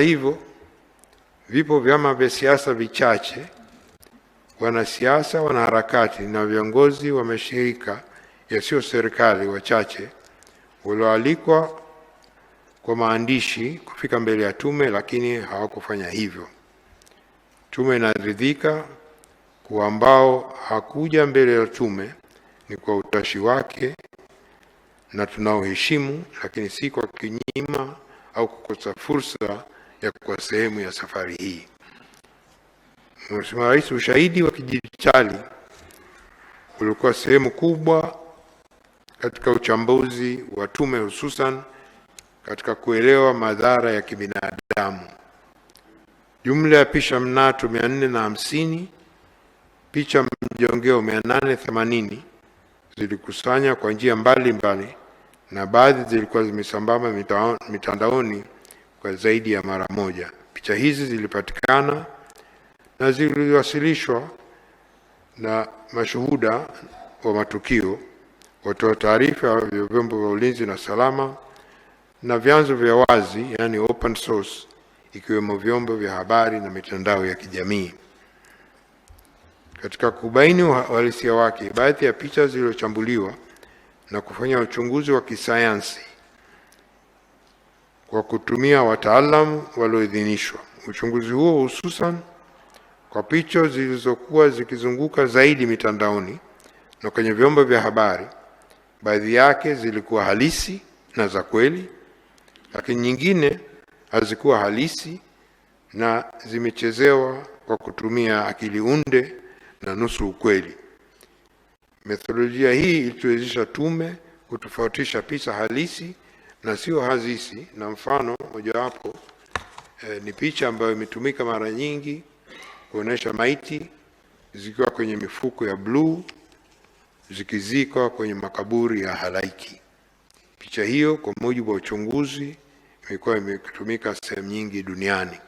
hivyo, vipo vyama vya siasa vichache, wanasiasa, wanaharakati na viongozi wa mashirika yasiyo serikali wachache walioalikwa kwa maandishi kufika mbele ya tume, lakini hawakufanya hivyo. Tume inaridhika kuwa ambao hakuja mbele ya tume ni kwa utashi wake na tunaoheshimu, lakini si kwa kinyima au kukosa fursa ya kuwa sehemu ya safari hii. Mheshimiwa Rais, ushahidi wa kidijitali ulikuwa sehemu kubwa katika uchambuzi wa tume, hususan katika kuelewa madhara ya kibinadamu. Jumla ya picha mnato 450, picha mjongeo 880 zilikusanywa kwa njia mbalimbali, na baadhi zilikuwa zimesambamba mitandaoni kwa zaidi ya mara moja. Picha hizi zilipatikana na ziliwasilishwa na mashuhuda wa matukio, watoa taarifa vya vyombo vya ulinzi na salama, na vyanzo vya wazi, yani open source, ikiwemo vyombo vya habari na mitandao ya kijamii. Katika kubaini uhalisia wake, baadhi ya picha zilizochambuliwa na kufanya uchunguzi wa kisayansi kwa kutumia wataalamu walioidhinishwa. Uchunguzi huo hususan kwa picha zilizokuwa zikizunguka zaidi mitandaoni na kwenye vyombo vya habari, baadhi yake zilikuwa halisi na za kweli, lakini nyingine hazikuwa halisi na zimechezewa kwa kutumia akili unde na nusu ukweli. Methodolojia hii ilituwezesha tume kutofautisha picha halisi na sio halisi, na mfano mojawapo ni picha ambayo imetumika mara nyingi kuonesha maiti zikiwa kwenye mifuko ya bluu zikizikwa kwenye makaburi ya halaiki. Picha hiyo kwa mujibu wa uchunguzi imekuwa imetumika sehemu nyingi duniani.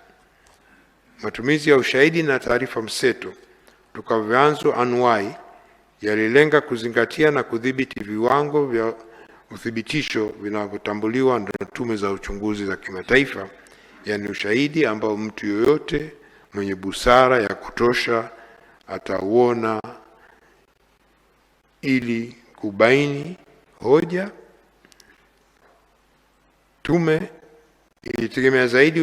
Matumizi ya ushahidi na taarifa mseto kutoka vyanzo anuwai yalilenga kuzingatia na kudhibiti viwango vya uthibitisho vinavyotambuliwa na tume za uchunguzi za kimataifa, yani ushahidi ambao mtu yoyote mwenye busara ya kutosha atauona ili kubaini hoja. Tume ilitegemea zaidi